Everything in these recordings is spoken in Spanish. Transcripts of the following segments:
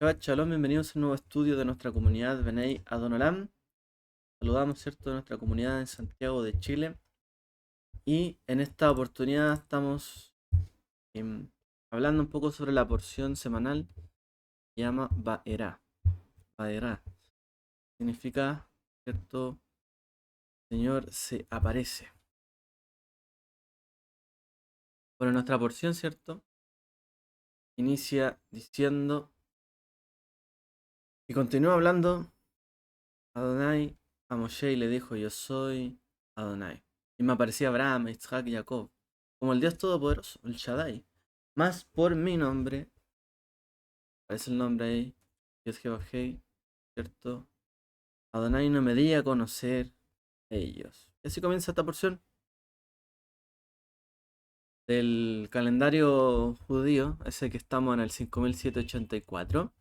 Shabbat Shalom, bienvenidos a un nuevo estudio de nuestra comunidad Benei Adonolam. Saludamos, ¿cierto?, a nuestra comunidad en Santiago de Chile. Y en esta oportunidad estamos em, hablando un poco sobre la porción semanal que se llama Baerá. Baerá significa, ¿cierto?, Señor se aparece. Bueno, nuestra porción, ¿cierto?, inicia diciendo y continúa hablando. Adonai a Moshe y le dijo: Yo soy Adonai. Y me aparecía Abraham, Isaac y Jacob, como el Dios Todopoderoso, el Shaddai. Más por mi nombre, aparece el nombre ahí, Dios Jehová, ¿cierto? Adonai no me di a conocer ellos. Y así comienza esta porción del calendario judío, ese que estamos en el 5784.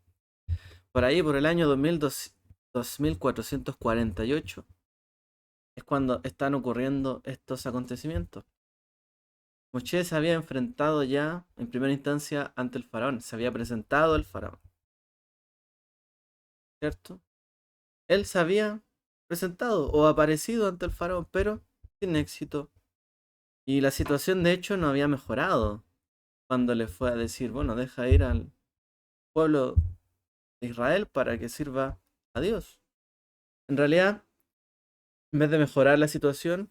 Por ahí, por el año 2448, es cuando están ocurriendo estos acontecimientos. Moshe se había enfrentado ya en primera instancia ante el faraón, se había presentado el faraón, ¿cierto? Él se había presentado o aparecido ante el faraón, pero sin éxito. Y la situación de hecho no había mejorado cuando le fue a decir: bueno, deja ir al pueblo de Israel para que sirva a Dios. En realidad, en vez de mejorar la situación,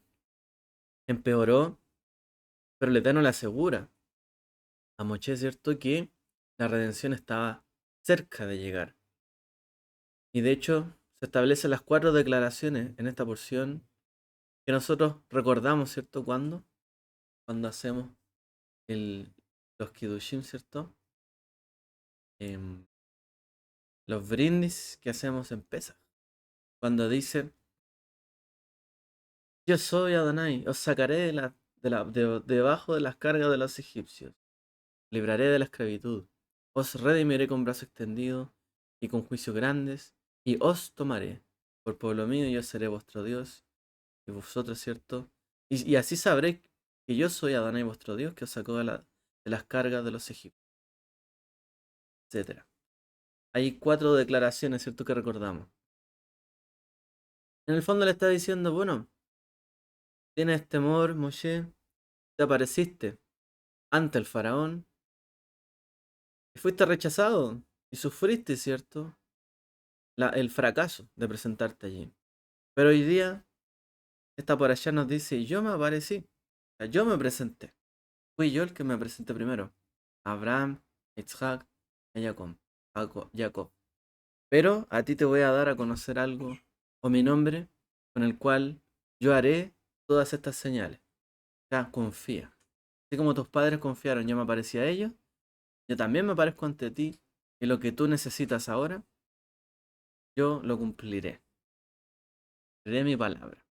empeoró, pero el Eterno le asegura a Moshe, ¿cierto?, que la redención estaba cerca de llegar. Y de hecho, se establecen las cuatro declaraciones en esta porción que nosotros recordamos, ¿cierto? Cuando hacemos el, los Kiddushim, ¿cierto? Em, los brindis que hacemos en Pesach. Cuando dicen: Yo soy Adonai, os sacaré debajo de las cargas de los egipcios, libraré de la esclavitud, os redimiré con brazo extendido y con juicio grandes, y os tomaré por pueblo mío, y yo seré vuestro Dios. Y vosotros, ¿cierto? Y así sabréis que yo soy Adonai vuestro Dios, que os sacó de las cargas de los egipcios, etcétera. Hay cuatro declaraciones, ¿cierto?, que recordamos. En el fondo le está diciendo: bueno, tienes temor, Moshe, te apareciste ante el faraón y fuiste rechazado y sufriste, ¿cierto?, el fracaso de presentarte allí. Pero hoy día, esta por allá nos dice: yo me aparecí, o sea, yo me presenté. Fui yo el que me presenté primero. Abraham, Isaac y Jacob. Jacob. Pero a ti te voy a dar a conocer algo, o mi nombre, con el cual yo haré todas estas señales. Ya, confía. Así como tus padres confiaron, yo me aparecí a ellos, yo también me aparezco ante ti, y lo que tú necesitas ahora, yo lo cumpliré. Cumpliré mi palabra.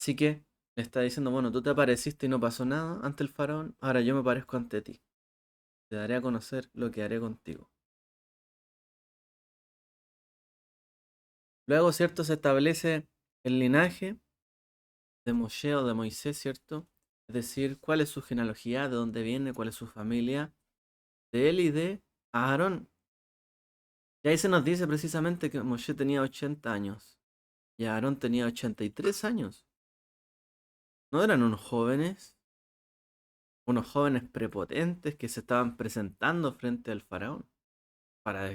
Así que le está diciendo: bueno, tú te apareciste y no pasó nada ante el faraón, ahora yo me aparezco ante ti. Te daré a conocer lo que haré contigo. Luego, ¿cierto?, se establece el linaje de Moshe o de Moisés, ¿cierto? Es decir, cuál es su genealogía, de dónde viene, cuál es su familia, de él y de Aarón. Y ahí se nos dice precisamente que Moshe tenía 80 años y Aarón tenía 83 años. ¿No eran unos jóvenes prepotentes que se estaban presentando frente al faraón para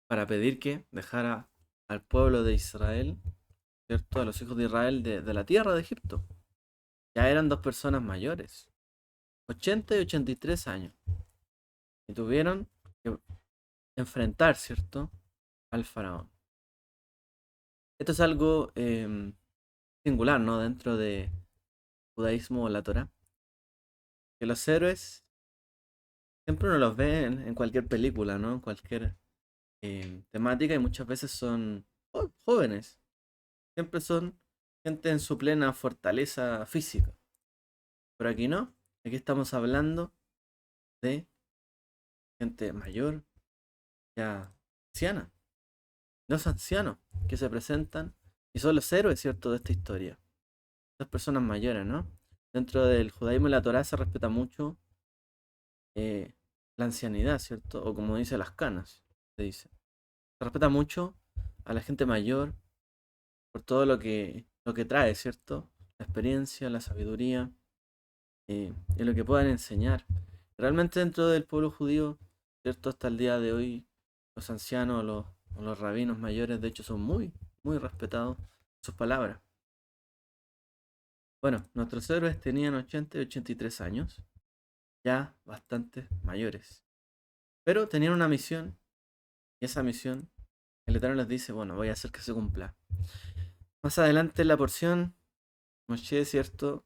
para pedir que dejara al pueblo de Israel, ¿cierto?, a los hijos de Israel de la tierra de Egipto? Ya eran dos personas mayores, 80 y 83 años, y tuvieron que enfrentar, ¿cierto?, al faraón. Esto es algo singular, ¿no?, dentro de judaísmo o la Torá, que los héroes siempre uno los ve en cualquier película, ¿no?, en cualquier temática, y muchas veces son jóvenes, siempre son gente en su plena fortaleza física. Pero aquí no, aquí estamos hablando de gente mayor, ya anciana, los ancianos que se presentan y son los héroes, ¿cierto?, de esta historia. Las personas mayores, ¿no? Dentro del judaísmo y la Torá se respeta mucho la ancianidad, ¿cierto? O como dice, las canas, se dice. Se respeta mucho a la gente mayor por todo lo que trae, ¿cierto? La experiencia, la sabiduría y lo que puedan enseñar. Realmente dentro del pueblo judío, ¿cierto? Hasta el día de hoy, los ancianos o los rabinos mayores, de hecho, son muy respetados sus palabras. Bueno, nuestros héroes tenían 80 y 83 años, ya bastante mayores. Pero tenían una misión, y esa misión, el Eterno les dice, bueno, voy a hacer que se cumpla. Más adelante en la porción, Moshe, ¿cierto?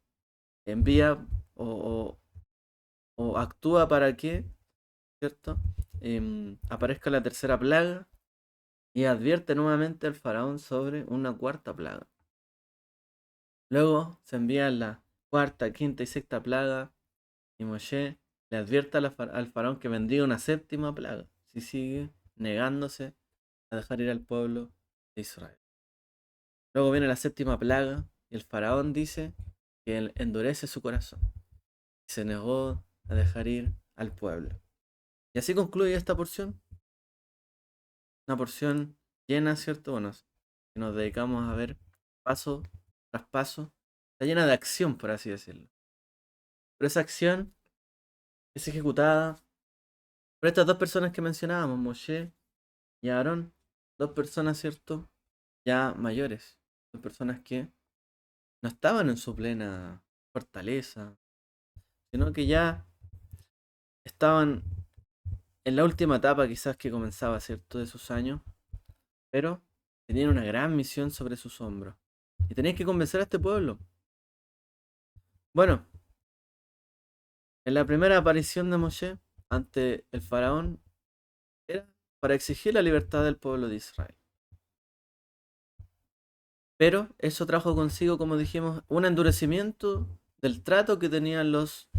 Envía o, o actúa para que, ¿cierto? Aparezca la tercera plaga y advierte nuevamente al faraón sobre una cuarta plaga. Luego se envía la cuarta, quinta y sexta plaga y Moshe le advierte al faraón que vendría una séptima plaga si sigue negándose a dejar ir al pueblo de Israel. Luego viene la séptima plaga y el faraón dice que él endurece su corazón y se negó a dejar ir al pueblo. Y así concluye esta porción. Una porción llena, ¿cierto? Bueno, si nos dedicamos a ver paso tras paso, está llena de acción, por así decirlo. Pero esa acción es ejecutada por estas dos personas que mencionábamos, Moshe y Aarón. Dos personas, ¿cierto? Ya mayores. Dos personas que no estaban en su plena fortaleza, sino que ya estaban en la última etapa quizás que comenzaba, ¿cierto? De sus años, pero tenían una gran misión sobre sus hombros. Y tenían que convencer a este pueblo. Bueno, en la primera aparición de Moshe ante el faraón era para exigir la libertad del pueblo de Israel. Pero eso trajo consigo, como dijimos, un endurecimiento del trato que tenían los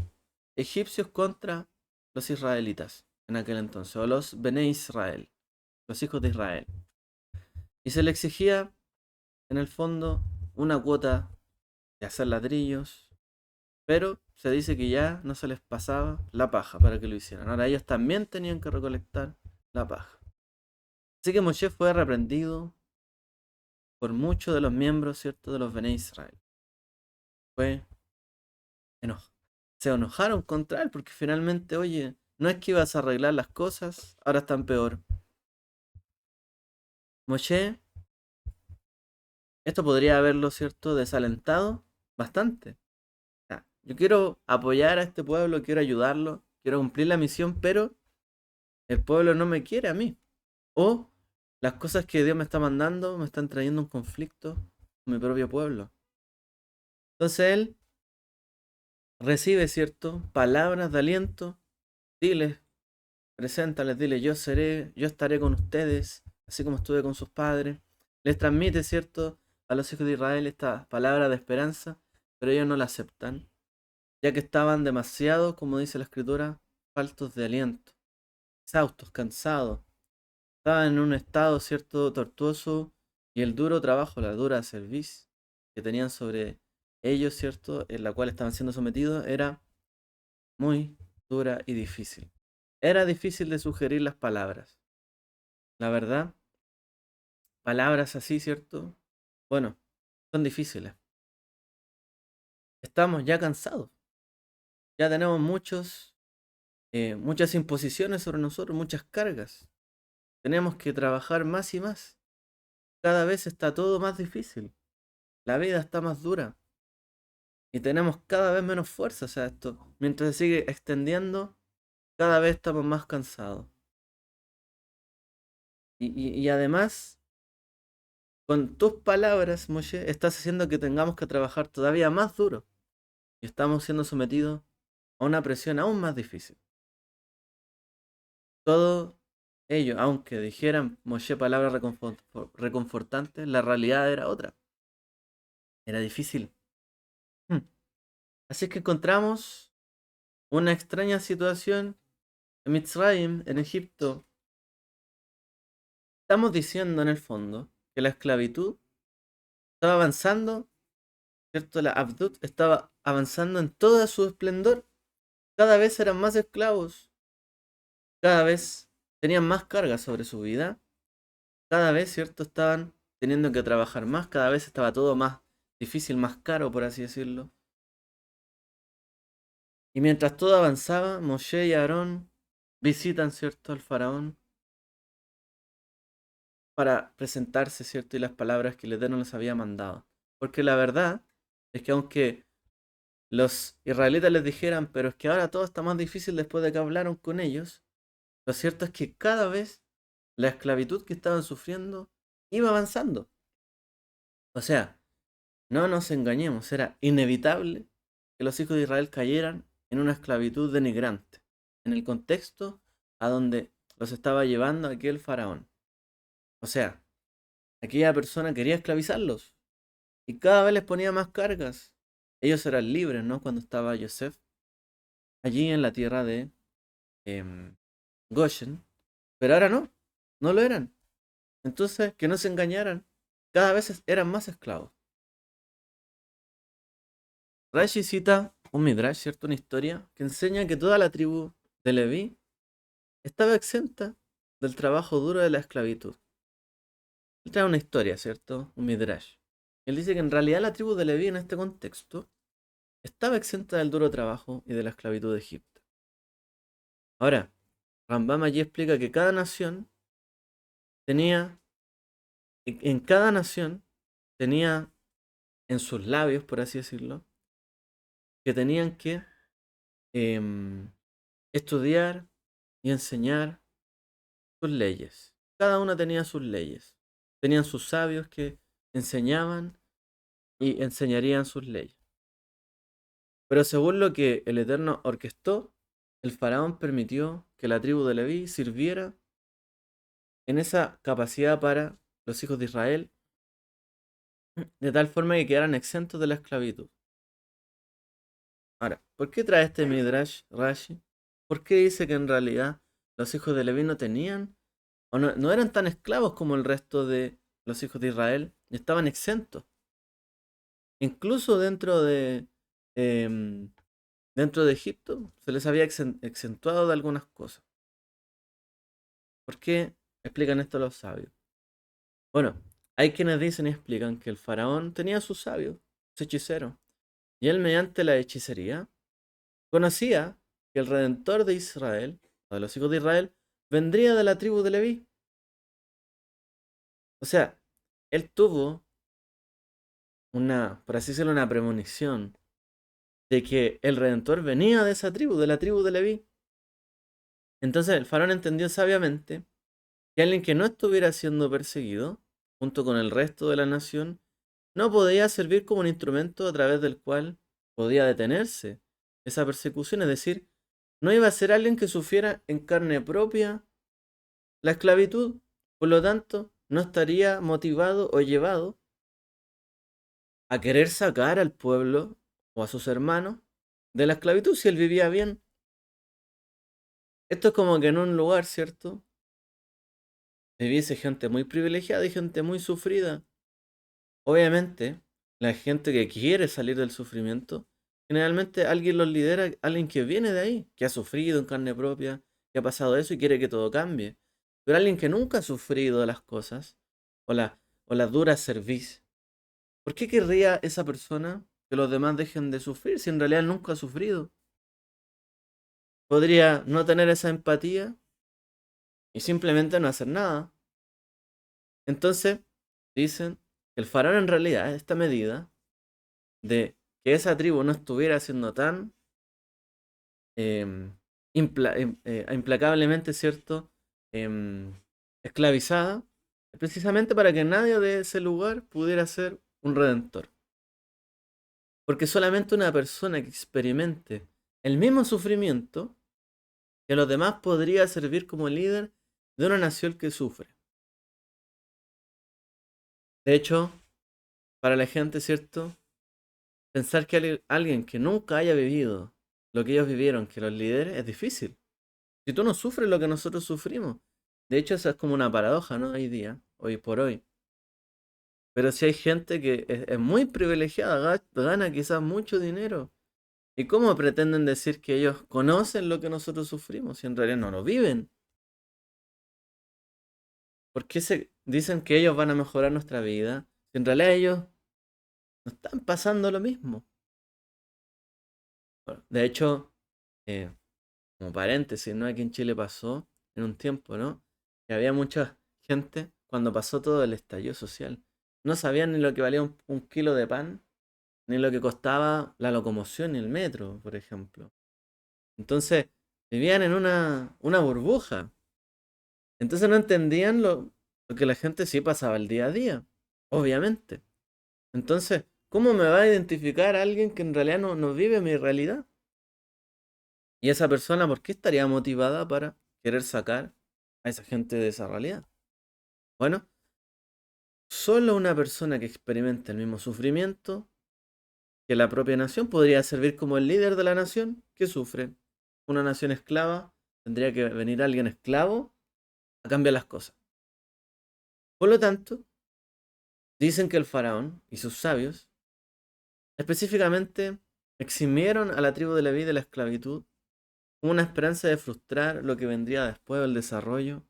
egipcios contra los israelitas en aquel entonces, o los Bene Israel, los hijos de Israel. Y se le exigía, en el fondo, una cuota de hacer ladrillos, pero se dice que ya no se les pasaba la paja para que lo hicieran. Ahora ellos también tenían que recolectar la paja. Así que Moshe fue reprendido por muchos de los miembros, ¿cierto?, de los Bene Israel. Fue enojado. Se enojaron contra él porque finalmente, oye, no es que ibas a arreglar las cosas, ahora están peor. Moshe, esto podría haberlo, ¿cierto?, desalentado bastante. O sea, yo quiero apoyar a este pueblo, quiero ayudarlo, quiero cumplir la misión, pero el pueblo no me quiere a mí. O las cosas que Dios me está mandando me están trayendo un conflicto con mi propio pueblo. Entonces él recibe, ¿cierto?, palabras de aliento. Diles, preséntales, dile, yo seré, yo estaré con ustedes, así como estuve con sus padres. Les transmite, ¿cierto?, a los hijos de Israel esta palabra de esperanza, pero ellos no la aceptan, ya que estaban demasiado, como dice la escritura, faltos de aliento, exhaustos, cansados. Estaban en un estado, ¿cierto?, tortuoso y el duro trabajo, la dura cerviz que tenían sobre ellos, ¿cierto?, en la cual estaban siendo sometidos, era muy dura y difícil. Era difícil de sugerir las palabras. La verdad, palabras así, ¿cierto? Bueno, son difíciles. Estamos ya cansados. Ya tenemos muchas imposiciones sobre nosotros, muchas cargas. Tenemos que trabajar más y más. Cada vez está todo más difícil. La vida está más dura. Y tenemos cada vez menos fuerza. O sea, esto, mientras se sigue extendiendo, cada vez estamos más cansados. Y además, con tus palabras, Moshe, estás haciendo que tengamos que trabajar todavía más duro. Y estamos siendo sometidos a una presión aún más difícil. Todo ello, aunque dijeran Moshe palabras reconfortantes, la realidad era otra. Era difícil. Hmm. Así que encontramos una extraña situación en Mitzrayim, en Egipto. Estamos diciendo en el fondo que la esclavitud estaba avanzando, ¿cierto? La Abdut estaba avanzando en todo su esplendor. Cada vez eran más esclavos. cada vez tenían más carga sobre su vida, cada vez, ¿cierto? Estaban teniendo que trabajar más, cada vez estaba todo más difícil, más caro, por así decirlo. Y mientras todo avanzaba, Moshe y Aarón visitan, ¿cierto?, al faraón para presentarse, ¿cierto?, y las palabras que el Eterno les había mandado. Porque la verdad es que aunque los israelitas les dijeran, pero es que ahora todo está más difícil después de que hablaron con ellos, lo cierto es que cada vez la esclavitud que estaban sufriendo iba avanzando. O sea, no nos engañemos, era inevitable que los hijos de Israel cayeran en una esclavitud denigrante, en el contexto a donde los estaba llevando aquel faraón. O sea, aquella persona quería esclavizarlos y cada vez les ponía más cargas. Ellos eran libres, ¿no? Cuando estaba Yosef allí en la tierra de em, Goshen, pero ahora no, no lo eran. Entonces, que no se engañaran, cada vez eran más esclavos. Rashi cita un midrash, ¿cierto? Una historia que enseña que toda la tribu de Leví estaba exenta del trabajo duro de la esclavitud. Él trae una historia, ¿cierto? Un midrash. Él dice que en realidad la tribu de Leví en este contexto estaba exenta del duro trabajo y de la esclavitud de Egipto. Ahora, Rambam allí explica que cada nación tenía, en cada nación tenía en sus labios, por así decirlo, que tenían que em, estudiar y enseñar sus leyes. Cada una tenía sus leyes. Tenían sus sabios que enseñaban y enseñarían sus leyes. Pero según lo que el Eterno orquestó, el faraón permitió que la tribu de Leví sirviera en esa capacidad para los hijos de Israel, de tal forma que quedaran exentos de la esclavitud. Ahora, ¿por qué trae este Midrash Rashi? ¿Por qué dice que en realidad los hijos de Leví no tenían, o no eran tan esclavos como el resto de los hijos de Israel? Estaban exentos. Incluso em, dentro de Egipto se les había exentuado de algunas cosas. ¿Por qué explican esto los sabios? Bueno, hay quienes dicen y explican que el faraón tenía sus sabios, sus hechiceros, y él mediante la hechicería conocía que el redentor de Israel, o de los hijos de Israel, vendría de la tribu de Leví. O sea, él tuvo una, por así decirlo, una premonición de que el redentor venía de esa tribu, de la tribu de Leví. Entonces el faraón entendió sabiamente que alguien que no estuviera siendo perseguido, junto con el resto de la nación, no podía servir como un instrumento a través del cual podía detenerse esa persecución. Es decir, no iba a ser alguien que sufriera en carne propia la esclavitud. Por lo tanto, no estaría motivado o llevado a querer sacar al pueblo o a sus hermanos de la esclavitud si él vivía bien. Esto es como que en un lugar, ¿cierto?, viviese gente muy privilegiada y gente muy sufrida. Obviamente, la gente que quiere salir del sufrimiento, generalmente alguien los lidera, alguien que viene de ahí, que ha sufrido en carne propia, que ha pasado eso y quiere que todo cambie. Pero alguien que nunca ha sufrido de las cosas, o, o las duras cerviz, ¿por qué querría esa persona que los demás dejen de sufrir si en realidad nunca ha sufrido? Podría no tener esa empatía y simplemente no hacer nada. Entonces, dicen que el faraón en realidad, esta medida de que esa tribu no estuviera siendo tan em, implacablemente, ¿cierto?, em, esclavizada, precisamente para que nadie de ese lugar pudiera ser un redentor. Porque solamente una persona que experimente el mismo sufrimiento que los demás podría servir como líder de una nación que sufre. De hecho, para la gente, ¿cierto?, pensar que alguien que nunca haya vivido lo que ellos vivieron, que los lidere, es difícil. Si tú no sufres lo que nosotros sufrimos. De hecho, eso es como una paradoja, ¿no? Hoy día, hoy por hoy. Pero si hay gente que es muy privilegiada, gana quizás mucho dinero. ¿Y cómo pretenden decir que ellos conocen lo que nosotros sufrimos si en realidad no lo viven? ¿Por qué se dicen que ellos van a mejorar nuestra vida? Si en realidad ellos no están pasando lo mismo. Bueno, de hecho, eh, como paréntesis, ¿no? Aquí en Chile pasó en un tiempo, ¿no? Que había mucha gente cuando pasó todo el estallido social. No sabían ni lo que valía un kilo de pan, ni lo que costaba la locomoción y el metro, por ejemplo. Entonces, vivían en una burbuja. Entonces no entendían lo que la gente sí pasaba el día a día, obviamente. Entonces, ¿cómo me va a identificar a alguien que en realidad no vive mi realidad? Y esa persona, ¿por qué estaría motivada para querer sacar a esa gente de esa realidad? Bueno, solo una persona que experimente el mismo sufrimiento que la propia nación podría servir como el líder de la nación que sufre. Una nación esclava, tendría que venir alguien esclavo a cambiar las cosas. Por lo tanto, dicen que el faraón y sus sabios específicamente eximieron a la tribu de Leví de la esclavitud con una esperanza de frustrar lo que vendría después del desarrollo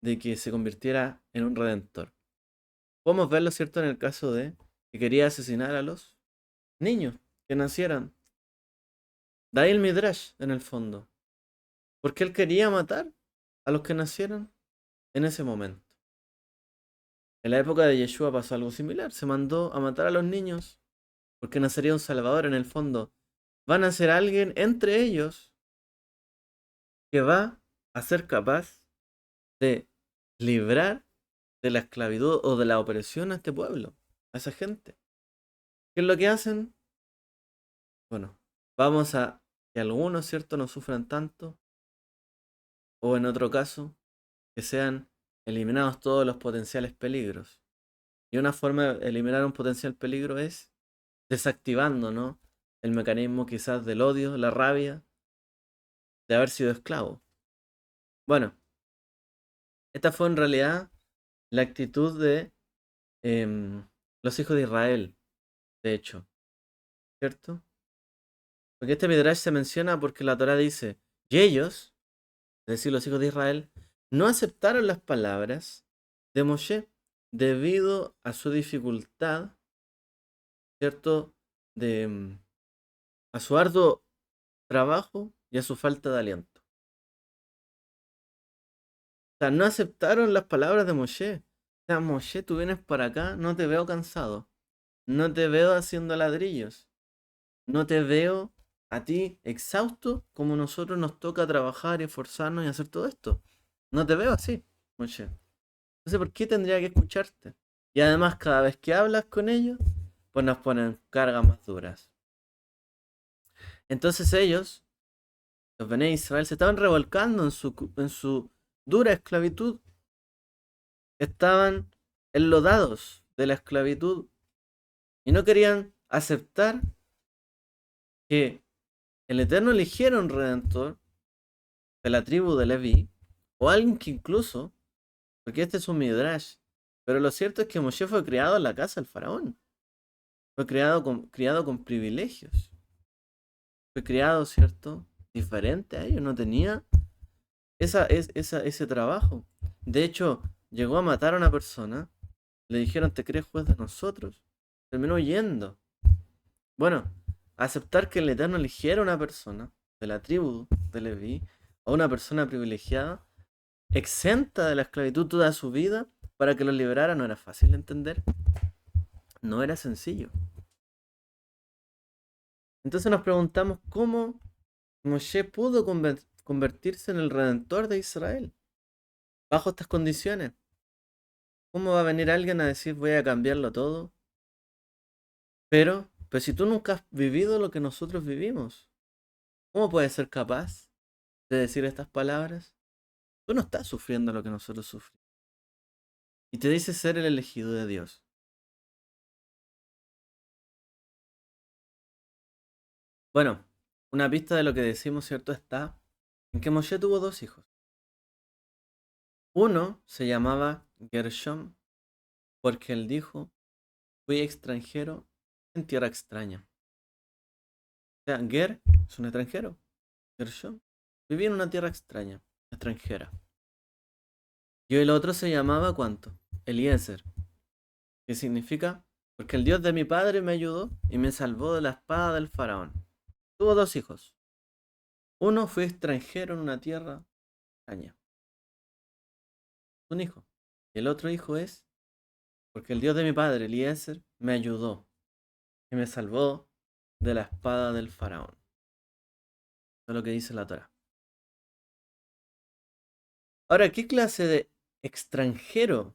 de que se convirtiera en un redentor. Podemos verlo, ¿cierto?, en el caso de que quería asesinar a los niños que nacieran. De ahí el Midrash, en el fondo. Porque él quería matar a los que nacieran en ese momento. En la época de Yeshua pasó algo similar. Se mandó a matar a los niños porque nacería un Salvador en el fondo. Van a ser alguien entre ellos que va a ser capaz de librar de la esclavitud o de la opresión a este pueblo, a esa gente. ¿Qué es lo que hacen? Bueno, vamos a que algunos, ¿cierto?, no sufran tanto, o en otro caso, que sean eliminados todos los potenciales peligros. Y una forma de eliminar un potencial peligro es desactivando, ¿no?, el mecanismo quizás del odio, la rabia de haber sido esclavo. Bueno, esta fue en realidad la actitud de los hijos de Israel, de hecho, ¿cierto? Porque este Midrash se menciona porque la Torah dice, y ellos, es decir, los hijos de Israel, no aceptaron las palabras de Moshe debido a su dificultad, ¿cierto? De, a su arduo trabajo y a su falta de aliento. O sea, no aceptaron las palabras de Moshe. O sea, Moshe, tú vienes para acá, no te veo cansado, no te veo haciendo ladrillos, no te veo a ti exhausto como nosotros nos toca trabajar y esforzarnos y hacer todo esto. No te veo así, Moshe. Entonces, ¿por qué tendría que escucharte? Y además, cada vez que hablas con ellos, pues nos ponen cargas más duras. Entonces ellos, los Bené Israel, se estaban revolcando en su dura esclavitud. Estaban enlodados de la esclavitud y no querían aceptar que el Eterno eligiera un redentor de la tribu de Leví, o alguien que incluso, porque este es un midrash, pero lo cierto es que Moshe fue criado en la casa del faraón, fue criado con privilegios, fue criado, ¿cierto?, diferente a ellos, no tenía ese trabajo. De hecho, llegó a matar a una persona, le dijeron, ¿te crees juez de nosotros? Terminó huyendo. Bueno, aceptar que el Eterno eligiera una persona de la tribu de Leví, a una persona privilegiada, exenta de la esclavitud toda su vida, para que los liberara, no era fácil de entender, no era sencillo. Entonces nos preguntamos cómo Moshe pudo convertirse en el redentor de Israel bajo estas condiciones. ¿Cómo va a venir alguien a decir voy a cambiarlo todo? Pero si tú nunca has vivido lo que nosotros vivimos, ¿cómo puedes ser capaz de decir estas palabras? Tú no estás sufriendo lo que nosotros sufrimos. Y te dice ser el elegido de Dios. Bueno, una pista de lo que decimos, ¿cierto?, está en que Moshe tuvo dos hijos. Uno se llamaba Gershom porque él dijo, fui extranjero en tierra extraña. O sea, Ger es un extranjero. Gershom vivía en una tierra extraña, extranjera. Y el otro se llamaba ¿cuánto? Eliezer. ¿Qué significa? Porque el Dios de mi padre me ayudó y me salvó de la espada del faraón. Tuvo dos hijos. Uno fue extranjero en una tierra extraña. Un hijo. Y el otro hijo es porque el Dios de mi padre, Eliezer, me ayudó y me salvó de la espada del faraón. Eso es lo que dice la Torá. Ahora, ¿qué clase de extranjero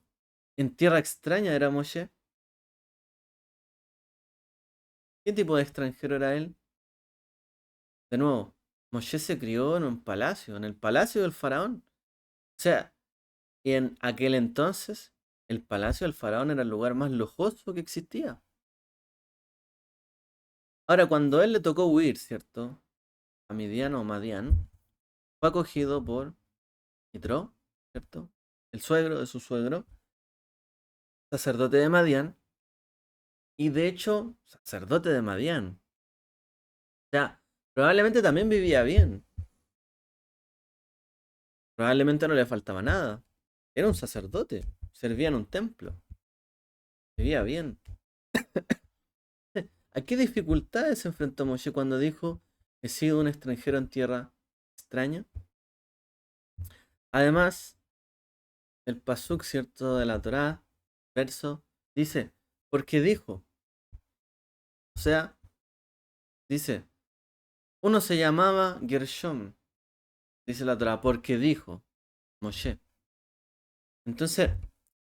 en tierra extraña era Moshe? ¿Qué tipo de extranjero era él? De nuevo, Moshe se crió en un palacio, en el palacio del faraón. O sea, en aquel entonces, el palacio del faraón era el lugar más lujoso que existía. Ahora, cuando a él le tocó huir, ¿cierto? A Midian o Madián, fue acogido por Yitro, ¿cierto? El suegro de su suegro, sacerdote de Madián, y de hecho, sacerdote de Madián. O sea, probablemente también vivía bien. Probablemente no le faltaba nada. Era un sacerdote, servía en un templo, vivía bien. ¿A qué dificultades se enfrentó Moshe cuando dijo, he sido un extranjero en tierra extraña? Además, el pasuk, ¿cierto?, de la Torá, verso, dice, porque dijo, o sea, dice, uno se llamaba Gershom, dice la Torá, porque dijo Moshe. Entonces,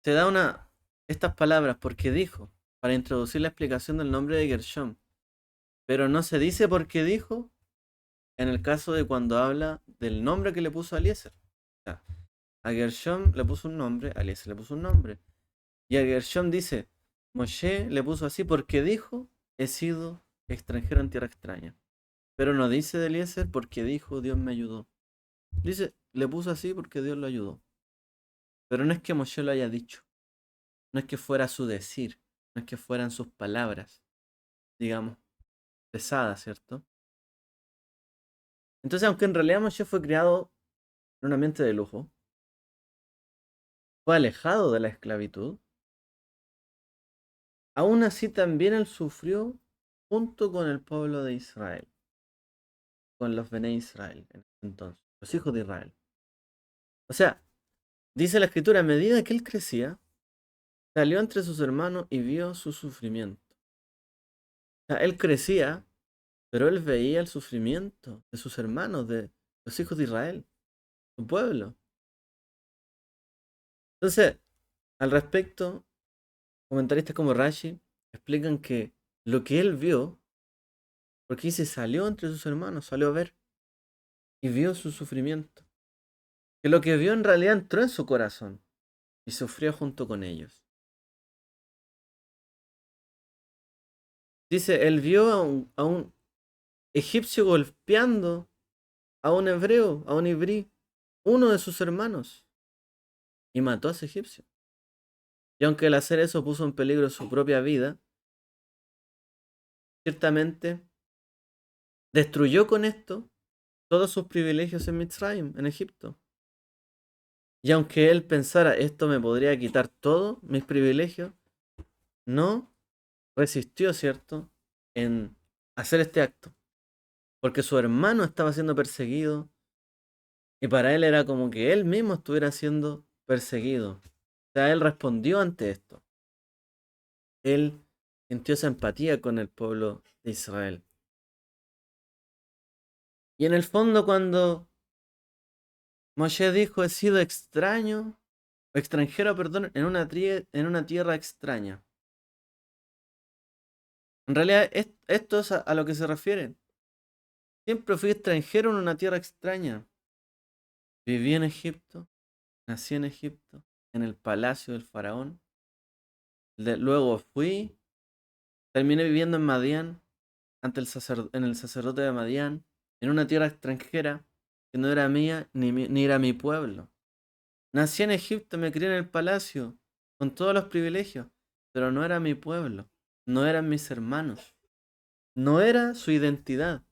te da estas palabras, porque dijo, para introducir la explicación del nombre de Gershom. Pero no se dice por qué dijo en el caso de cuando habla del nombre que le puso a Eliezer. O sea, a Gershom le puso un nombre, a Eliezer le puso un nombre. Y a Gershom dice, Moshe le puso así porque dijo, he sido extranjero en tierra extraña. Pero no dice de Eliezer porque dijo, Dios me ayudó. Dice, le puso así porque Dios lo ayudó. Pero no es que Moshe lo haya dicho. No es que fuera su decir. No es que fueran sus palabras, digamos, pesadas, ¿cierto? Entonces, aunque en realidad Moshe fue criado en un ambiente de lujo, fue alejado de la esclavitud, aún así también él sufrió junto con el pueblo de Israel, con los Bene Israel en ese entonces, los hijos de Israel. O sea, dice la escritura, a medida que él crecía, salió entre sus hermanos y vio su sufrimiento. O sea, él crecía, pero él veía el sufrimiento de sus hermanos, de los hijos de Israel, su pueblo. Entonces, al respecto, comentaristas como Rashi explican que lo que él vio, porque dice, salió entre sus hermanos, salió a ver y vio su sufrimiento. Que lo que vio en realidad entró en su corazón y sufrió junto con ellos. Dice, él vio a un egipcio golpeando a un hebreo, a un ibrí, uno de sus hermanos, y mató a ese egipcio. Y aunque al hacer eso puso en peligro su propia vida, ciertamente destruyó con esto todos sus privilegios en Mitzrayim, en Egipto. Y aunque él pensara, esto me podría quitar todos mis privilegios, no resistió, ¿cierto?, en hacer este acto. Porque su hermano estaba siendo perseguido y para él era como que él mismo estuviera siendo perseguido. O sea, él respondió ante esto. Él sintió esa empatía con el pueblo de Israel. Y en el fondo cuando Moshe dijo, he sido extraño, extranjero, perdón, en una tierra extraña. En realidad esto es a lo que se refiere. Siempre fui extranjero en una tierra extraña. Viví en Egipto, nací en Egipto, en el palacio del faraón. Luego fui, terminé viviendo en Madián, en el sacerdote de Madián, en una tierra extranjera que no era mía ni era mi pueblo. Nací en Egipto, me crié en el palacio, con todos los privilegios, pero no era mi pueblo, no eran mis hermanos, no era su identidad.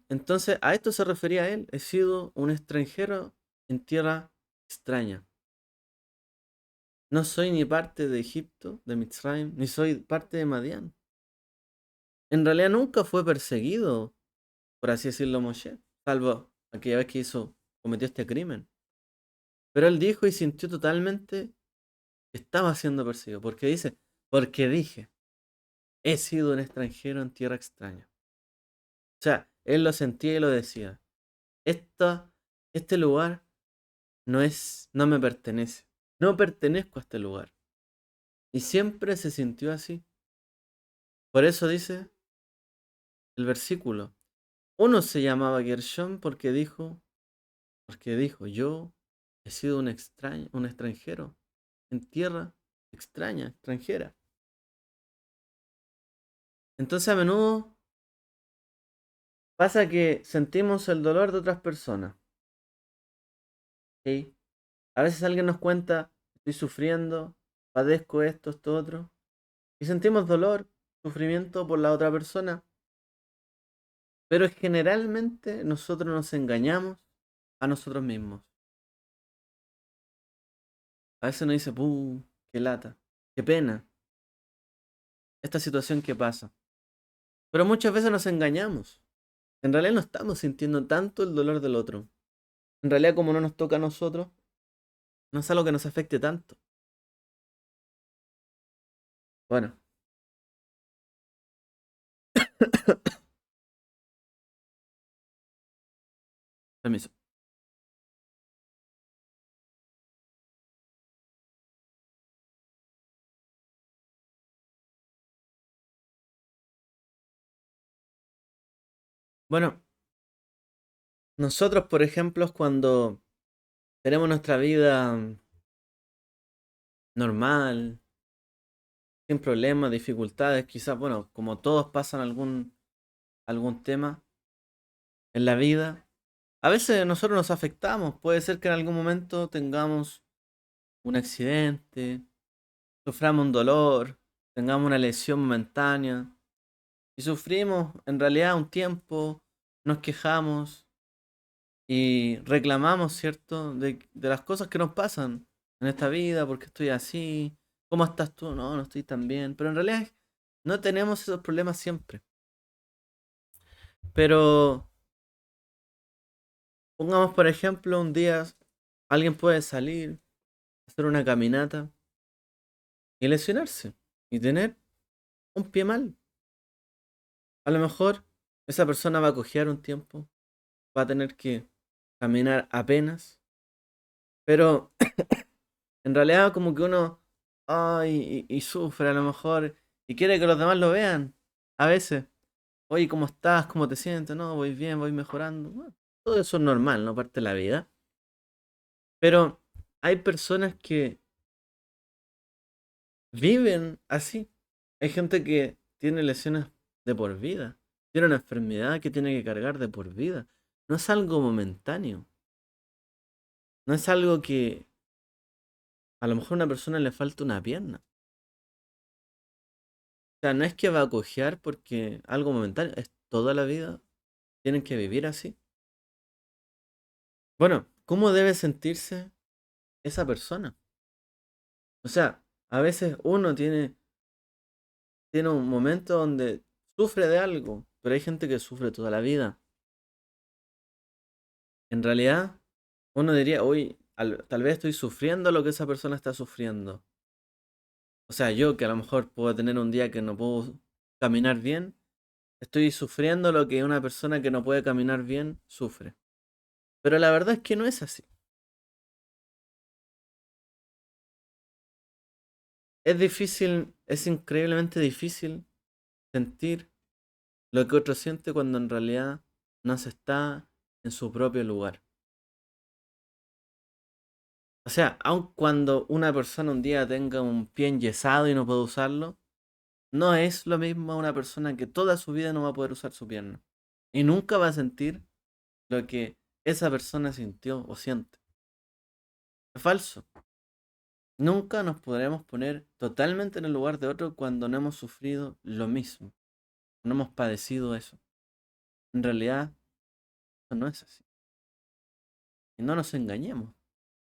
Entonces, a esto se refería él. He sido un extranjero en tierra extraña. No soy ni parte de Egipto, de Mitzrayim, ni soy parte de Madián. En realidad nunca fue perseguido, por así decirlo, Moshe, salvo aquella vez que cometió este crimen. Pero él dijo y sintió totalmente que estaba siendo perseguido, porque dice, porque dije, he sido un extranjero en tierra extraña. O sea, él lo sentía y lo decía. Esta, este lugar no me pertenece. No pertenezco a este lugar. Y siempre se sintió así. Por eso dice el versículo. Uno se llamaba Gershón porque dijo, yo he sido un extraño, un extranjero en tierra extraña, extranjera. Entonces a menudo pasa que sentimos el dolor de otras personas. ¿Sí? A veces alguien nos cuenta, estoy sufriendo, padezco esto, otro. Y sentimos dolor, sufrimiento por la otra persona. Pero generalmente nosotros nos engañamos a nosotros mismos. A veces nos dice, qué lata, qué pena, esta situación que pasa. Pero muchas veces nos engañamos. En realidad no estamos sintiendo tanto el dolor del otro. En realidad como no nos toca a nosotros, no es algo que nos afecte tanto. Bueno, permiso. Bueno, nosotros, por ejemplo, cuando tenemos nuestra vida normal, sin problemas, dificultades, quizás, bueno, como todos pasan algún tema en la vida, a veces nosotros nos afectamos. Puede ser que en algún momento tengamos un accidente, suframos un dolor, tengamos una lesión momentánea y sufrimos en realidad un tiempo, nos quejamos y reclamamos, ¿cierto?, de las cosas que nos pasan en esta vida, porque estoy así, ¿cómo estás tú? No, no estoy tan bien, pero en realidad no tenemos esos problemas siempre. Pero pongamos, por ejemplo, un día alguien puede salir, hacer una caminata y lesionarse y tener un pie mal. A lo mejor esa persona va a cojear un tiempo, va a tener que caminar apenas, pero en realidad como que uno y sufre a lo mejor y quiere que los demás lo vean. A veces, oye, ¿cómo estás? ¿Cómo te sientes? No, voy bien, voy mejorando. Bueno, todo eso es normal, no parte de la vida. Pero hay personas que viven así. Hay gente que tiene lesiones de por vida. Tiene una enfermedad que tiene que cargar de por vida. No es algo momentáneo. No es algo que a lo mejor a una persona le falta una pierna. O sea, no es que va a cojear porque algo momentáneo. Es toda la vida. Tienen que vivir así. Bueno, ¿cómo debe sentirse esa persona? O sea, a veces uno tiene un momento donde sufre de algo, pero hay gente que sufre toda la vida. En realidad, uno diría, uy, tal vez estoy sufriendo lo que esa persona está sufriendo. O sea, yo que a lo mejor puedo tener un día que no puedo caminar bien, estoy sufriendo lo que una persona que no puede caminar bien sufre. Pero la verdad es que no es así. Es difícil, es increíblemente difícil sentir lo que otro siente cuando en realidad no se está en su propio lugar. O sea, aun cuando una persona un día tenga un pie enyesado y no puede usarlo, no es lo mismo a una persona que toda su vida no va a poder usar su pierna. Y nunca va a sentir lo que esa persona sintió o siente. Es falso. Nunca nos podremos poner totalmente en el lugar de otro cuando no hemos sufrido lo mismo. No hemos padecido eso. En realidad, eso no es así. Y no nos engañemos.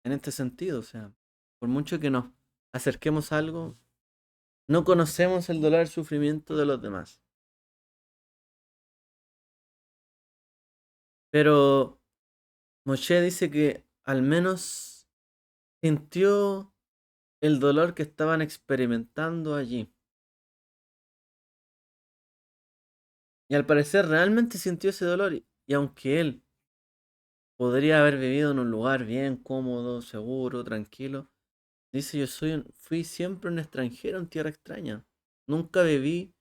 en este sentido. O sea, por mucho que nos acerquemos a algo, no conocemos el dolor y el sufrimiento de los demás. Pero Moshe dice que al menos sintió el dolor que estaban experimentando allí. Y al parecer realmente sintió ese dolor. Y aunque él podría haber vivido en un lugar bien cómodo, seguro, tranquilo, dice fui siempre un extranjero en tierra extraña. Nunca viví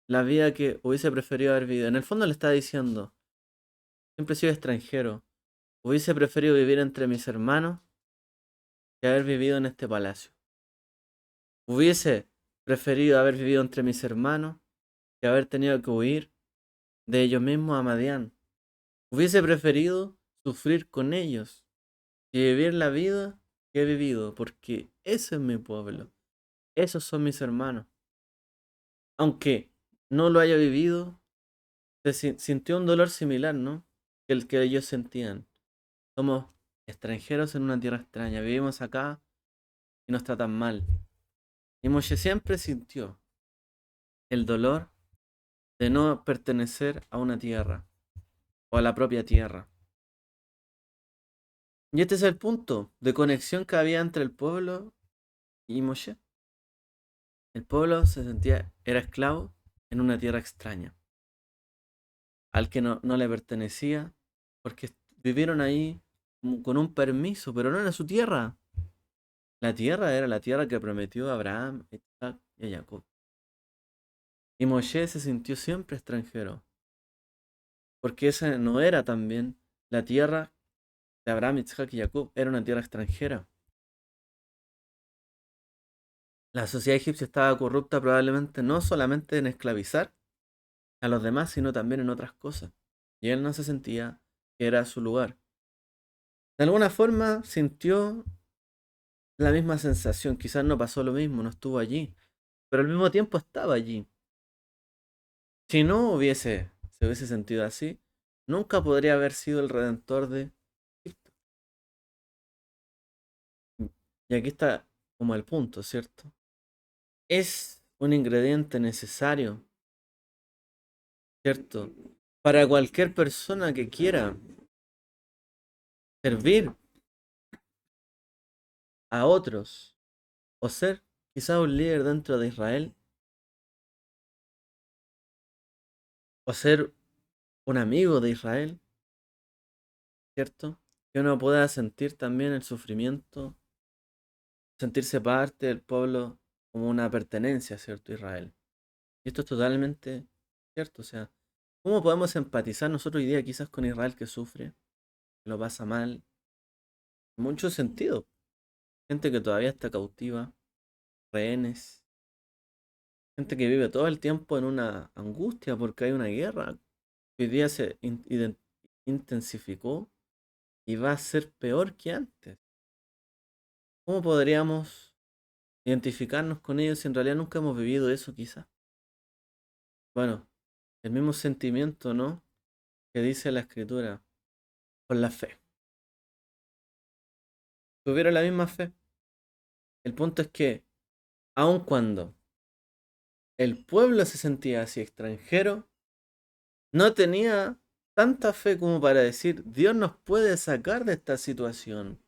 la vida que hubiese preferido haber vivido. En el fondo le está diciendo, siempre he sido extranjero. Hubiese preferido vivir entre mis hermanos que haber vivido en este palacio. Hubiese preferido haber vivido entre mis hermanos que haber tenido que huir de ellos mismos a Madián. Hubiese preferido sufrir con ellos y vivir la vida que he vivido, porque ese es mi pueblo, esos son mis hermanos. Aunque no lo haya vivido, sintió un dolor similar, ¿no? Que el que ellos sentían. Somos extranjeros en una tierra extraña, vivimos acá y nos tratan mal. Y Moshe siempre sintió el dolor de no pertenecer a una tierra o a la propia tierra. Y este es el punto de conexión que había entre el pueblo y Moshe. El pueblo se sentía, era esclavo en una tierra extraña, al que no le pertenecía, porque vivieron ahí con un permiso, pero no era su tierra. La tierra era la tierra que prometió a Abraham, Isaac y a Jacob. Y Moshe se sintió siempre extranjero, porque esa no era también la tierra de Abraham, Isaac y Jacob, era una tierra extranjera. La sociedad egipcia estaba corrupta probablemente no solamente en esclavizar a los demás, sino también en otras cosas. Y él no se sentía que era su lugar. De alguna forma sintió la misma sensación, quizás no pasó lo mismo, no estuvo allí, pero al mismo tiempo estaba allí. Si no se hubiese sentido así, nunca podría haber sido el redentor de Egipto. Y aquí está como el punto, ¿cierto? Es un ingrediente necesario, ¿cierto? Para cualquier persona que quiera servir a otros o ser quizá un líder dentro de Israel o ser un amigo de Israel, ¿cierto? Que uno pueda sentir también el sufrimiento, sentirse parte del pueblo como una pertenencia, ¿cierto? Israel. Y esto es totalmente cierto, o sea, ¿cómo podemos empatizar nosotros hoy día quizás con Israel que sufre, que lo pasa mal? En muchos sentidos. Gente que todavía está cautiva, rehenes, gente que vive todo el tiempo en una angustia porque hay una guerra que hoy día intensificó y va a ser peor que antes. ¿Cómo podríamos identificarnos con ellos si en realidad nunca hemos vivido eso quizás? Bueno, el mismo sentimiento, ¿no? Que dice la escritura, con la fe. Tuvieron la misma fe. El punto es que, aun cuando el pueblo se sentía así extranjero, no tenía tanta fe como para decir, Dios nos puede sacar de esta situación.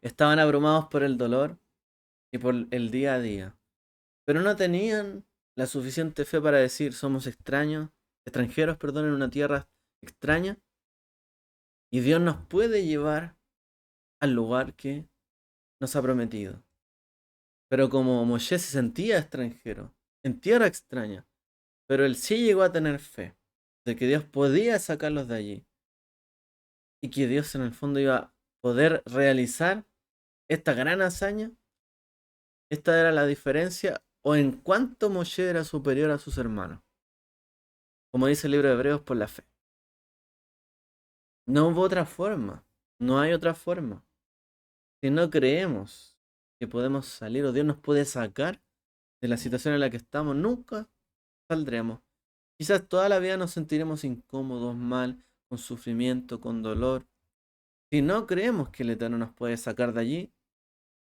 Estaban abrumados por el dolor y por el día a día, pero no tenían la suficiente fe para decir, somos extranjeros, perdón, en una tierra extraña, y Dios nos puede llevar al lugar que nos ha prometido. Pero como Moshe se sentía extranjero, en tierra extraña, pero él sí llegó a tener fe de que Dios podía sacarlos de allí y que Dios en el fondo iba a poder realizar esta gran hazaña. Esta era la diferencia o en cuánto Moshe era superior a sus hermanos, como dice el libro de Hebreos, por la fe. No hubo otra forma, no hay otra forma. Si no creemos que podemos salir o Dios nos puede sacar de la situación en la que estamos, nunca saldremos. Quizás toda la vida nos sentiremos incómodos, mal, con sufrimiento, con dolor, Si no creemos que el Eterno nos puede sacar de allí,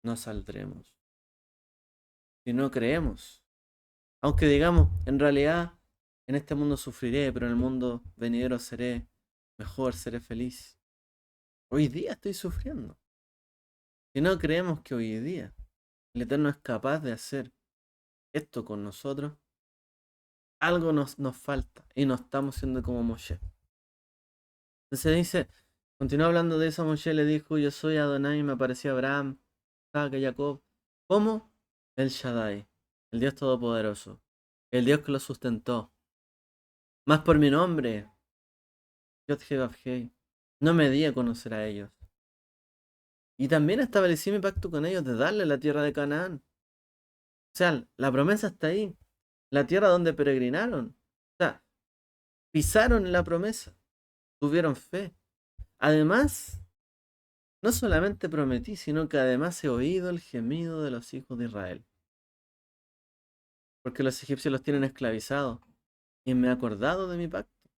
no saldremos. Si no creemos, aunque digamos, en realidad, en este mundo sufriré, pero en el mundo venidero seré mejor, seré feliz. Hoy día estoy sufriendo. Si no creemos que hoy día el Eterno es capaz de hacer esto con nosotros, algo nos falta y no estamos siendo como Moshe. Entonces dice, continúa hablando de eso, Moshe le dijo, yo soy Adonai, y me apareció Abraham, Isaac y Jacob. ¿Cómo? El Shaddai, el Dios Todopoderoso, el Dios que lo sustentó. Más por mi nombre, Yod-Heh-Vav-Heh, no me di a conocer a ellos. Y también establecí mi pacto con ellos de darle la tierra de Canaán. O sea, la promesa está ahí. La tierra donde peregrinaron. O sea, pisaron la promesa. Tuvieron fe. Además, no solamente prometí, sino que además he oído el gemido de los hijos de Israel. Porque los egipcios los tienen esclavizados. Y me he acordado de mi pacto.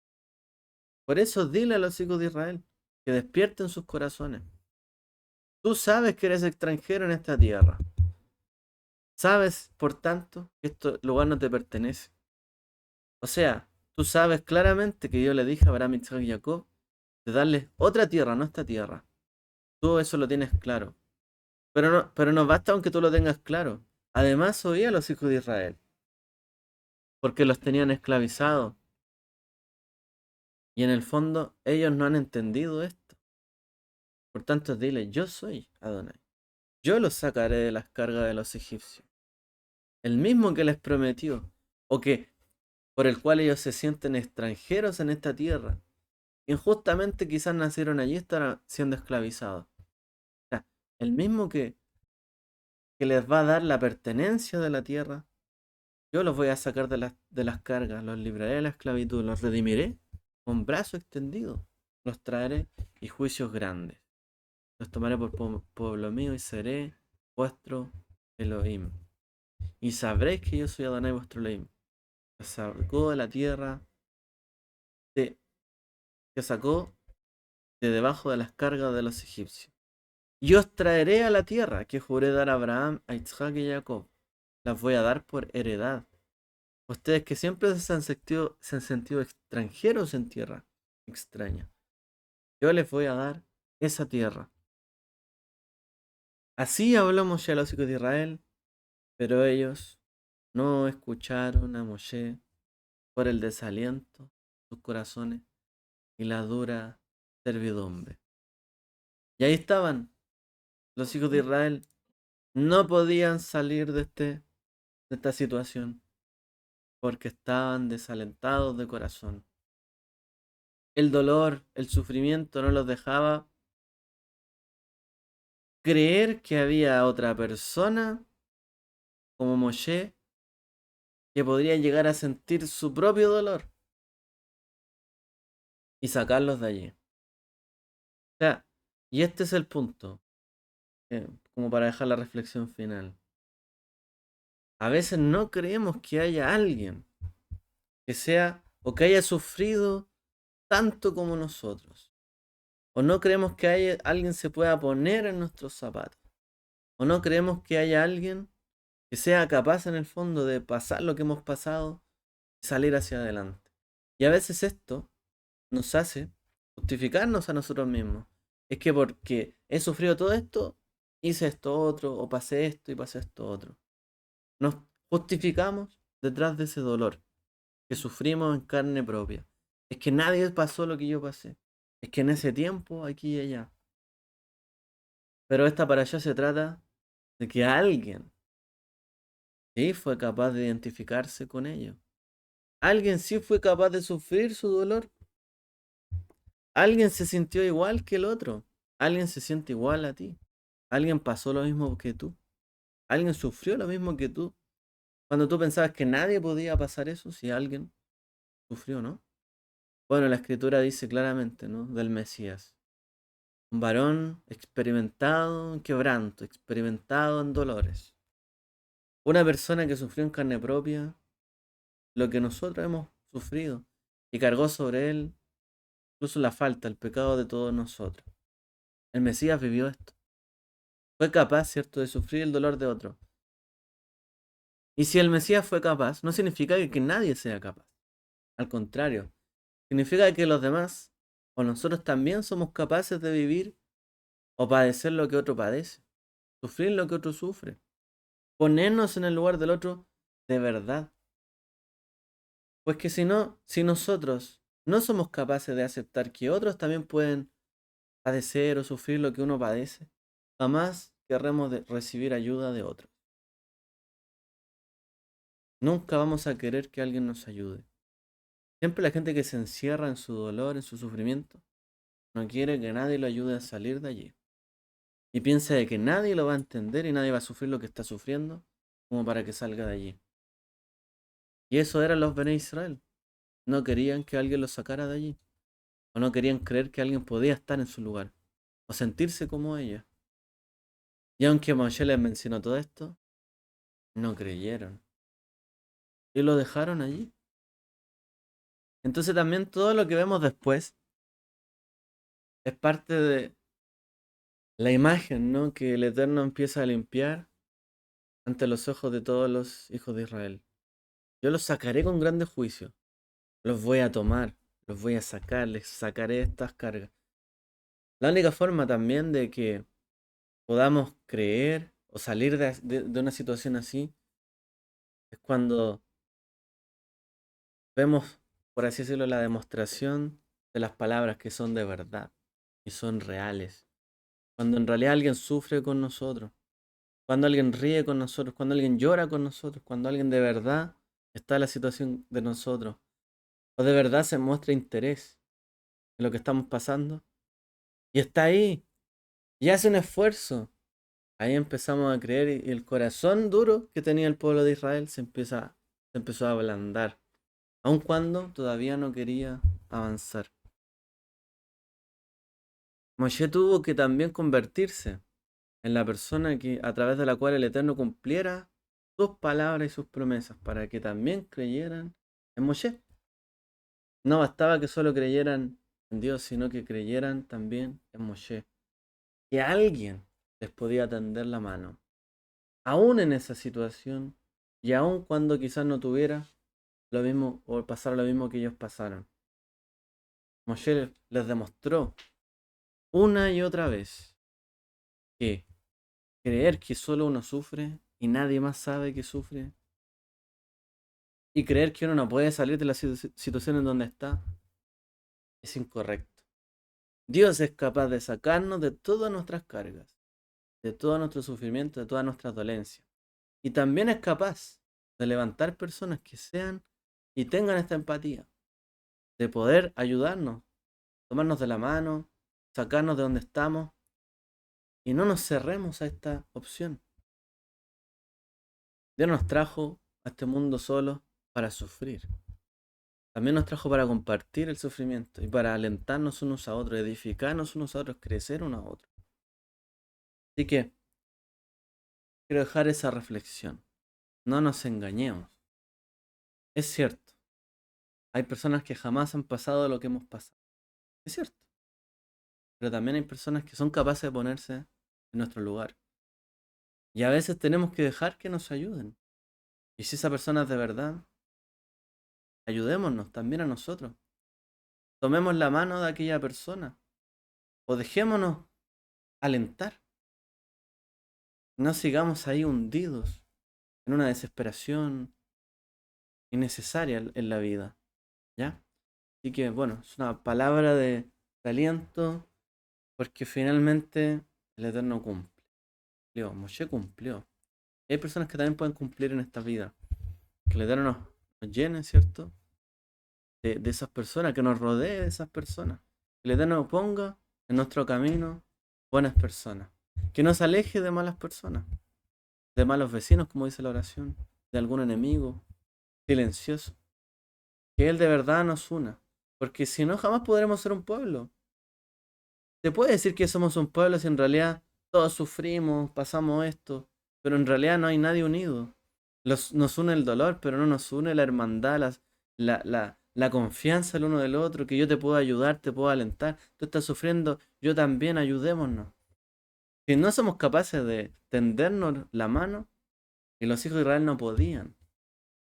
Por eso dile a los hijos de Israel que despierten sus corazones. Tú sabes que eres extranjero en esta tierra. Sabes, por tanto, que este lugar no te pertenece. O sea, tú sabes claramente que yo le dije a Abraham, Isaac y Jacob de darles otra tierra, no esta tierra. Tú eso lo tienes claro. Pero no basta aunque tú lo tengas claro. Además oí a los hijos de Israel, porque los tenían esclavizados. Y en el fondo ellos no han entendido esto. Por tanto, dile, yo soy Adonai. Yo los sacaré de las cargas de los egipcios. El mismo que les prometió, o que por el cual ellos se sienten extranjeros en esta tierra. Injustamente quizás nacieron allí y estarán siendo esclavizados. O sea, el mismo que les va a dar la pertenencia de la tierra, yo los voy a sacar de las cargas, los libraré de la esclavitud, los redimiré con brazo extendido, los traeré y juicios grandes. Los tomaré por pueblo mío y seré vuestro Elohim. Y sabréis que yo soy Adonai vuestro Elohim. Os sacó de la tierra, que sacó de debajo de las cargas de los egipcios. Y os traeré a la tierra que juré dar a Abraham, a Isaac y a Jacob. Las voy a dar por heredad. Ustedes que siempre se han sentido extranjeros en tierra extraña. Yo les voy a dar esa tierra. Así habló Moshe a los hijos de Israel, pero ellos no escucharon a Moshe por el desaliento de sus corazones y la dura servidumbre. Y ahí estaban los hijos de Israel. No podían salir de esta situación porque estaban desalentados de corazón. El dolor, el sufrimiento no los dejaba creer que había otra persona como Moshe que podría llegar a sentir su propio dolor y sacarlos de allí. O sea, y este es el punto, como para dejar la reflexión final. A veces no creemos que haya alguien que sea o que haya sufrido tanto como nosotros. O no creemos que alguien se pueda poner en nuestros zapatos. O no creemos que haya alguien que sea capaz en el fondo de pasar lo que hemos pasado y salir hacia adelante. Y a veces esto nos hace justificarnos a nosotros mismos. Es que porque he sufrido todo esto, hice esto otro, o pasé esto y pasé esto otro. Nos justificamos detrás de ese dolor que sufrimos en carne propia. Es que nadie pasó lo que yo pasé. Es que en ese tiempo, aquí y allá. Pero esta para allá se trata de que alguien sí fue capaz de identificarse con ello. Alguien sí fue capaz de sufrir su dolor. Alguien se sintió igual que el otro. Alguien se siente igual a ti. Alguien pasó lo mismo que tú. Alguien sufrió lo mismo que tú. Cuando tú pensabas que nadie podía pasar eso, si alguien sufrió, ¿no? Bueno, la escritura dice claramente, ¿no? Del Mesías. Un varón experimentado en quebranto, experimentado en dolores. Una persona que sufrió en carne propia lo que nosotros hemos sufrido y cargó sobre él incluso la falta, el pecado de todos nosotros. El Mesías vivió esto. Fue capaz, ¿cierto?, de sufrir el dolor de otro. Y si el Mesías fue capaz, no significa que nadie sea capaz. Al contrario, significa que los demás o nosotros también somos capaces de vivir o padecer lo que otro padece, sufrir lo que otro sufre, ponernos en el lugar del otro de verdad. Pues que si no, si nosotros no somos capaces de aceptar que otros también pueden padecer o sufrir lo que uno padece, jamás querremos recibir ayuda de otros. Nunca vamos a querer que alguien nos ayude. Siempre la gente que se encierra en su dolor, en su sufrimiento, no quiere que nadie lo ayude a salir de allí. Y piensa de que nadie lo va a entender y nadie va a sufrir lo que está sufriendo como para que salga de allí. Y eso eran los Bene Israel. No querían que alguien los sacara de allí. O no querían creer que alguien podía estar en su lugar. O sentirse como ellos. Y aunque Moshe les mencionó todo esto, no creyeron. Y lo dejaron allí. Entonces también todo lo que vemos después es parte de la imagen, ¿no?, que el Eterno empieza a limpiar ante los ojos de todos los hijos de Israel. Yo los sacaré con grandes juicios. Los voy a tomar, los voy a sacar, les sacaré estas cargas. La única forma también de que podamos creer o salir de una situación así es cuando vemos, por así decirlo, la demostración de las palabras que son de verdad y son reales. Cuando en realidad alguien sufre con nosotros, cuando alguien ríe con nosotros, cuando alguien llora con nosotros, cuando alguien de verdad está en la situación de nosotros, o de verdad se muestra interés en lo que estamos pasando, y está ahí, y hace un esfuerzo. Ahí empezamos a creer y el corazón duro que tenía el pueblo de Israel se empezó a ablandar, aun cuando todavía no quería avanzar. Moshe tuvo que también convertirse en la persona que, a través de la cual el Eterno cumpliera sus palabras y sus promesas, para que también creyeran en Moshe. No bastaba que solo creyeran en Dios, sino que creyeran también en Moshe. Que alguien les podía tender la mano, aún en esa situación, y aún cuando quizás no tuviera lo mismo o pasara lo mismo que ellos pasaron. Moshe les demostró una y otra vez que creer que solo uno sufre y nadie más sabe que sufre, y creer que uno no puede salir de la situación en donde está, es incorrecto. Dios es capaz de sacarnos de todas nuestras cargas, de todo nuestro sufrimiento, de todas nuestras dolencias. Y también es capaz de levantar personas que sean y tengan esta empatía, de poder ayudarnos, tomarnos de la mano, sacarnos de donde estamos y no nos cerremos a esta opción. Dios nos trajo a este mundo solo para sufrir. También nos trajo para compartir el sufrimiento y para alentarnos unos a otros, edificarnos unos a otros, crecer unos a otros. Así que quiero dejar esa reflexión. No nos engañemos. Es cierto, hay personas que jamás han pasado lo que hemos pasado. Es cierto. Pero también hay personas que son capaces de ponerse en nuestro lugar. Y a veces tenemos que dejar que nos ayuden. Y si esa persona es de verdad, ayudémonos también a nosotros. Tomemos la mano de aquella persona. O dejémonos alentar. No sigamos ahí hundidos en una desesperación innecesaria en la vida. ¿Ya? Así que bueno, es una palabra de aliento porque finalmente el Eterno cumple. Moshe cumplió. Y hay personas que también pueden cumplir en esta vida. Que el Eterno nos llene, ¿cierto? De esas personas, que nos rodee de esas personas. Que el Eterno ponga en nuestro camino buenas personas. Que nos aleje de malas personas. De malos vecinos, como dice la oración. De algún enemigo silencioso. Que Él de verdad nos una. Porque si no, jamás podremos ser un pueblo. Se puede decir que somos un pueblo si en realidad todos sufrimos, pasamos esto, pero en realidad no hay nadie unido. Nos une el dolor, pero no nos une la hermandad, la confianza el uno del otro, que yo te puedo ayudar, te puedo alentar, tú estás sufriendo, yo también, ayudémonos. Si no somos capaces de tendernos la mano, y los hijos de Israel no podían,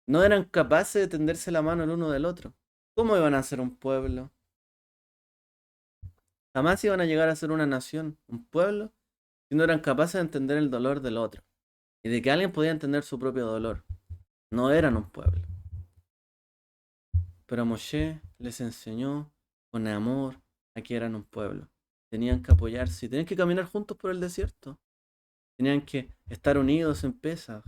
no eran capaces de tenderse la mano el uno del otro, ¿cómo iban a ser un pueblo? Jamás iban a llegar a ser una nación, un pueblo, si no eran capaces de entender el dolor del otro, y de que alguien podía entender su propio dolor. No eran un pueblo. Pero Moshe les enseñó con amor a que eran un pueblo. Tenían que apoyarse y tenían que caminar juntos por el desierto. Tenían que estar unidos en Pesaj,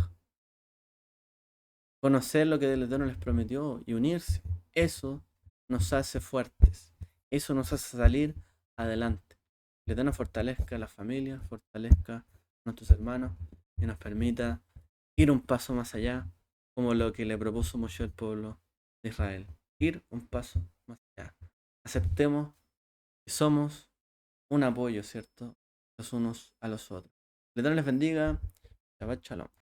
conocer lo que el Eterno les prometió y unirse. Eso nos hace fuertes. Eso nos hace salir adelante. El Eterno fortalezca a la familia, fortalezca a nuestros hermanos y nos permita ir un paso más allá, como lo que le propuso Moshe al pueblo de Israel. Ir un paso más allá. Aceptemos que somos un apoyo, ¿cierto? Los unos a los otros. El Eterno les bendiga. Shabbat shalom.